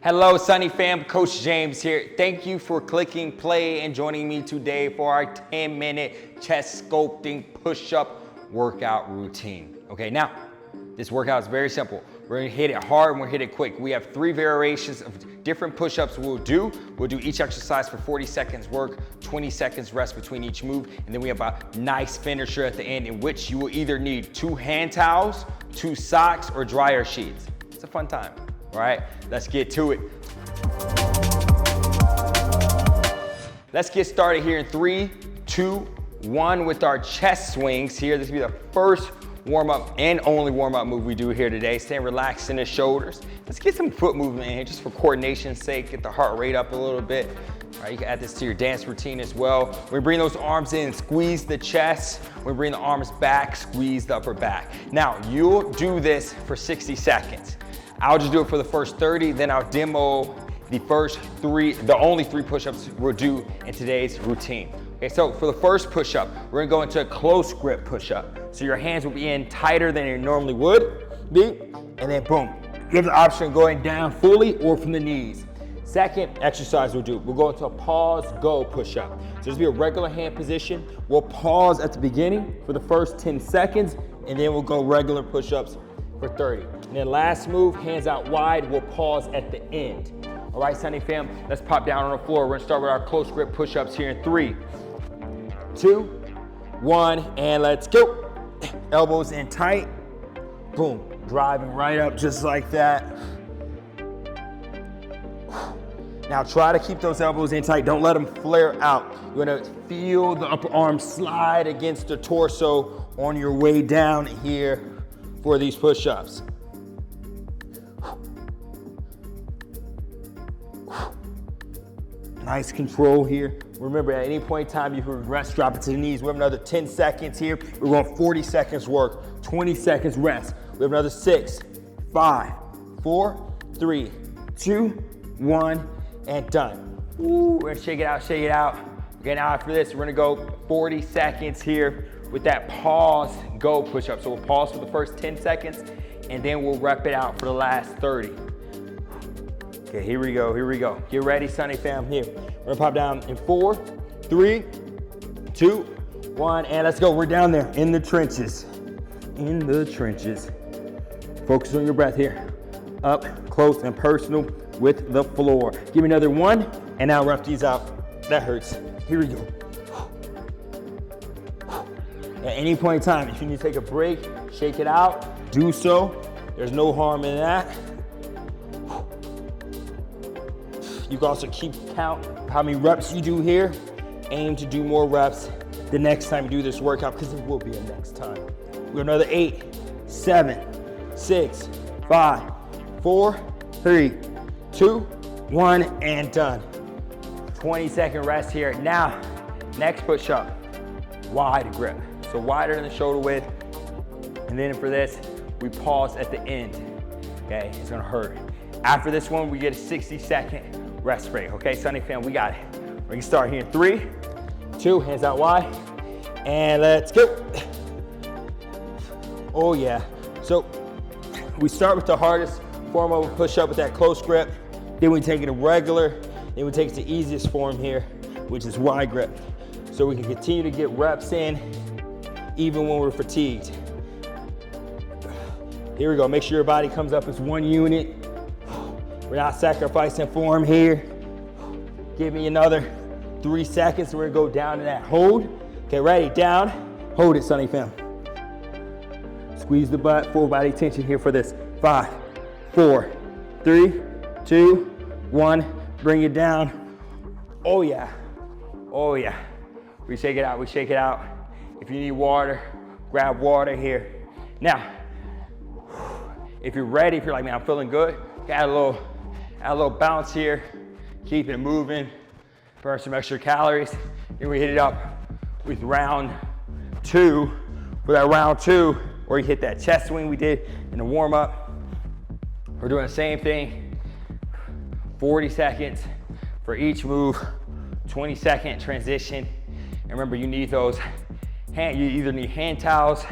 Hello, Sunny fam, Coach James here. Thank you for clicking play and joining me today for our 10-minute chest sculpting push-up workout routine. Okay, now, this workout is very simple. We're gonna hit it hard and we're gonna hit it quick. We have 3 variations of different push-ups we'll do. We'll do each exercise for 40 seconds work, 20 seconds rest between each move, and then we have a nice finisher at the end in which you will either need 2 hand towels, 2 socks, or dryer sheets. It's a fun time. All right, let's get to it. Let's get started here in 3, 2, 1 with our chest swings here. This will be the first warm-up and only warm-up move we do here today. Stay relaxed in the shoulders. Let's get some foot movement in here just for coordination's sake. Get the heart rate up a little bit. All right, you can add this to your dance routine as well. We bring those arms in, squeeze the chest. We bring the arms back, squeeze the upper back. Now, you'll do this for 60 seconds. I'll just do it for the first 30, then I'll demo the only 3 push-ups we'll do in today's routine. Okay, so for the first push-up, we're gonna go into a close grip push-up. So your hands will be in tighter than you normally would be, and then boom. You have the option of going down fully or from the knees. Second exercise we'll go into a pause, go push-up. So this will be a regular hand position. We'll pause at the beginning for the first 10 seconds, and then we'll go regular push-ups for 30. And then last move, hands out wide, we'll pause at the end. All right, Sunny fam, let's pop down on the floor. We're gonna start with our close grip push-ups here in 3, 2, 1, and let's go. Elbows in tight, boom. Driving right up just like that. Now try to keep those elbows in tight, don't let them flare out. You're gonna feel the upper arm slide against the torso on your way down here for these push-ups. Nice control here. Remember, at any point in time, you can rest, drop it to the knees. We have another 10 seconds here. We're going 40 seconds work, 20 seconds rest. We have another 6, 5, 4, 3, 2, 1, and done. Ooh, we're gonna shake it out, shake it out. Okay, now after this, we're gonna go 40 seconds here with that pause, go push-up. So we'll pause for the first 10 seconds, and then we'll rep it out for the last 30. Okay, here we go, here we go. Get ready, Sunny fam, here. We're gonna pop down in 4, 3, 2, 1, and let's go. We're down there in the trenches. In the trenches. Focus on your breath here. Up, close, and personal with the floor. Give me another 1, and now rough these out. That hurts. Here we go. At any point in time, if you need to take a break, shake it out, do so. There's no harm in that. You can also keep count how many reps you do here. Aim to do more reps the next time you do this workout, because there will be a next time. We're another 8, 7, 6, 5, 4, 3, 2, 1, and done. 20-second rest here. Now, next push-up, wide grip. So wider than the shoulder width. And then for this, we pause at the end. Okay, it's gonna hurt. After this one, we get a 60-second rest break. Okay, Sunny fam, we got it. We're gonna start here in 3, 2, hands out wide, and let's go. Oh yeah. So we start with the hardest form of a push-up with that close grip. Then we take it to regular. Then we take it to the easiest form here, which is wide grip. So we can continue to get reps in even when we're fatigued. Here we go. Make sure your body comes up as one unit. We're not sacrificing form here. Give me another 3 seconds. We're gonna go down to that hold. Okay, ready, down. Hold it, Sunny fam. Squeeze the butt, full body tension here for this. 5, 4, 3, 2, 1. Bring it down. Oh yeah, oh yeah. We shake it out, we shake it out. If you need water, grab water here. Now, if you're ready, if you're like, man, I'm feeling good, add a little bounce here, keep it moving, burn some extra calories. Then we hit it up with round 2. For that round 2, where you hit that chest swing we did in the warm up, we're doing the same thing, 40 seconds for each move, 20-second transition. And remember, you need those you either need hand towels,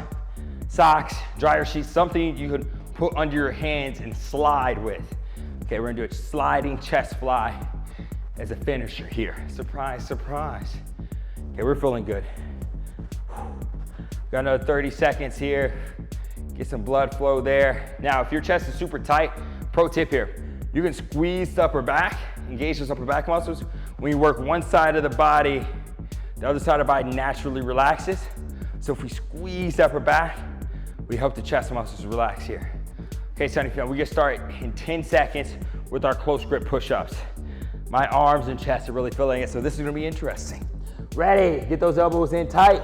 socks, dryer sheets, something you could put under your hands and slide with. Okay, we're gonna do a sliding chest fly as a finisher here. Surprise, surprise. Okay, we're feeling good. Got another 30 seconds here. Get some blood flow there. Now, if your chest is super tight, pro tip here, you can squeeze the upper back, engage those upper back muscles. When you work one side of the body, the other side of the body naturally relaxes. So if we squeeze the upper back, we help the chest muscles relax here. Okay, Sunny Film, we get started in 10 seconds with our close grip push-ups. My arms and chest are really feeling it, so this is gonna be interesting. Ready, get those elbows in tight,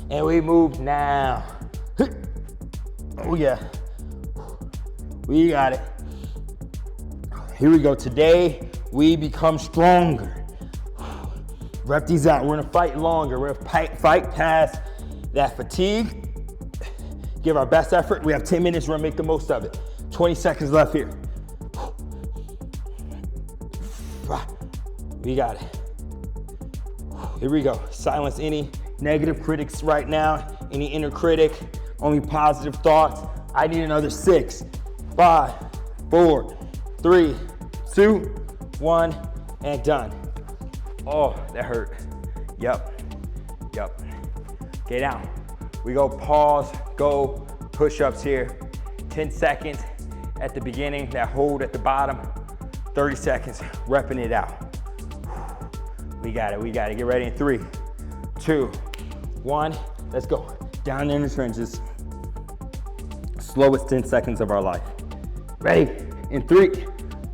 and we move now. Oh yeah, we got it. Here we go, today we become stronger. Rep these out, we're gonna fight longer. We're gonna fight past that fatigue. Give our best effort. We have 10 minutes, we're gonna make the most of it. 20 seconds left here. We got it. Here we go. Silence any negative critics right now, any inner critic, only positive thoughts. I need another 6, 5, 4, 3, 2, 1, and done. Oh, that hurt. Yep. Okay, now we go pause, go push-ups here. 10 seconds at the beginning, that hold at the bottom. 30 seconds, repping it out. We got it. Get ready in 3, 2, 1. Let's go. Down in the trenches. Slowest 10 seconds of our life. Ready? In 3,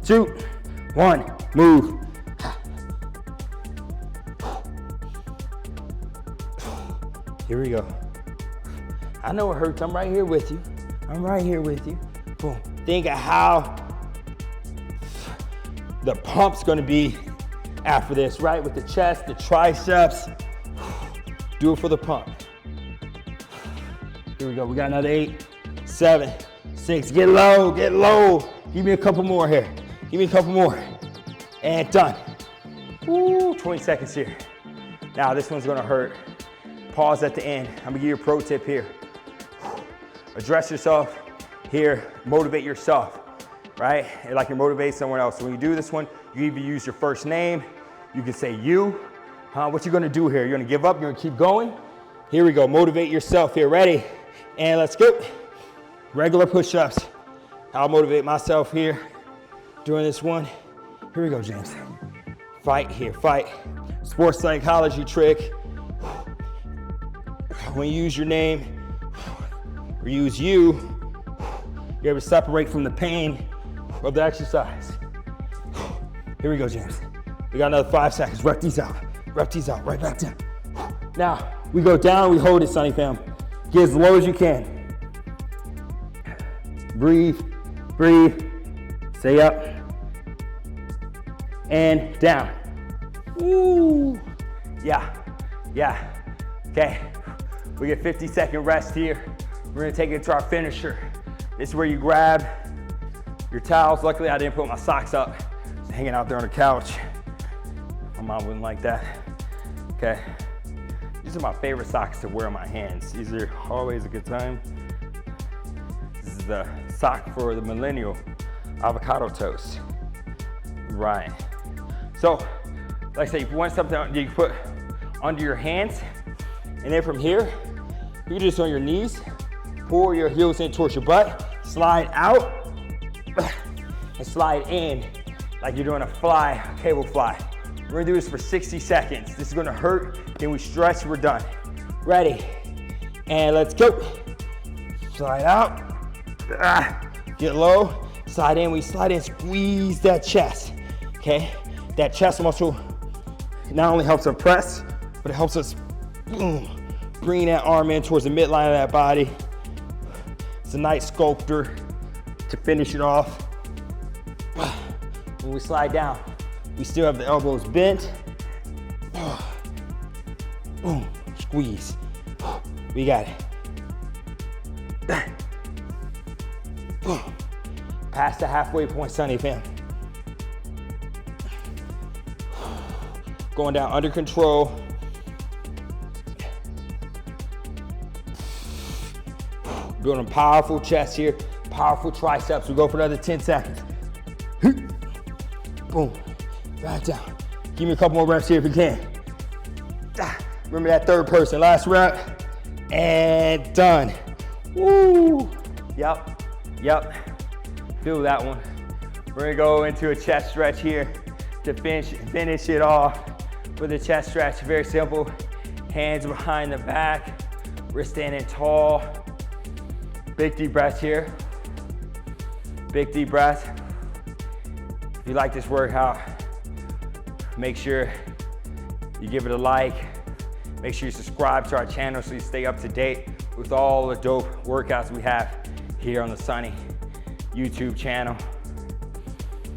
2, 1. Move. Here we go. I know it hurts. I'm right here with you. Boom. Think of how the pump's gonna be after this, right? With the chest, the triceps. Do it for the pump. Here we go. We got another 8, 7, 6. Get low. Give me a couple more here. And done. Woo, 20 seconds here. Now this one's gonna hurt. Pause at the end. I'm gonna give you a pro tip here. Address yourself here, motivate yourself, right? Like you're motivating someone else. So when you do this one, you either use your first name, you can say you. What you gonna do here? You're gonna give up, you're gonna keep going? Here we go, motivate yourself here. Ready? And let's go. Regular push-ups. I'll motivate myself here doing this one. Here we go, James. Fight here, fight. Sports psychology trick. When you use your name, or use you, you're able to separate from the pain of the exercise. Here we go, James. We got another 5 seconds. Rep these out, right back down. Now, we go down, we hold it, Sunny Fam. Get as low as you can. Breathe, stay up, and down. Woo, yeah, okay. We get 50-second rest here. We're gonna take it to our finisher. This is where you grab your towels. Luckily, I didn't put my socks up. Just hanging out there on the couch. My mom wouldn't like that. Okay. These are my favorite socks to wear on my hands. These are always a good time. This is the sock for the millennial avocado toast. Right. So, like I say, if you want something you can put under your hands, and then from here, you just on your knees, pull your heels in towards your butt, slide out, and slide in like you're doing a fly, a cable fly. We're gonna do this for 60 seconds. This is gonna hurt, then we stretch, we're done. Ready, and let's go. Slide out, get low, slide in, we slide in, squeeze that chest, okay? That chest muscle not only helps us press, but it helps us bring that arm in towards the midline of that body. It's a nice sculptor to finish it off. When we slide down, we still have the elbows bent. Boom, squeeze. We got it. Past the halfway point, Sunny Fam. Going down under control. Building powerful chest here, powerful triceps. We go for another 10 seconds. boom, back down. Give me a couple more reps here if you can. Remember that third person, last rep, and done. Woo, yep. Feel that one. We're gonna go into a chest stretch here to finish it off with a chest stretch. Very simple, hands behind the back. We're standing tall. Big deep breath here. Big deep breath. If you like this workout, make sure you give it a like. Make sure you subscribe to our channel so you stay up to date with all the dope workouts we have here on the Sunny YouTube channel.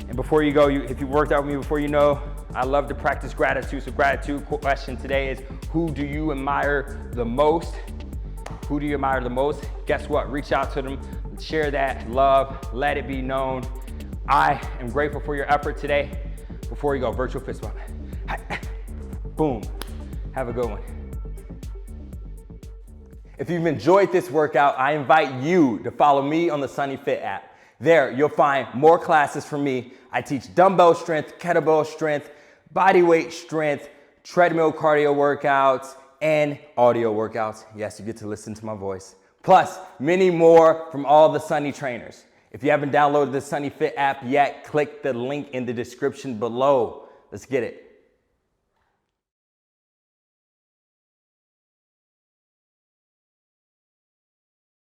And before you go, if you worked out with me before, you know I love to practice gratitude. So gratitude question today is, who do you admire the most? Who do you admire the most? Guess what? Reach out to them, share that love, let it be known. I am grateful for your effort today. Before you go, virtual fist bump. Boom. Have a good one. If you've enjoyed this workout, I invite you to follow me on the Sunny Fit app. There, you'll find more classes from me. I teach dumbbell strength, kettlebell strength, bodyweight strength, treadmill cardio workouts, and audio workouts. Yes, you get to listen to my voice. Plus, many more from all the Sunny trainers. If you haven't downloaded the Sunny Fit app yet, click the link in the description below. Let's get it.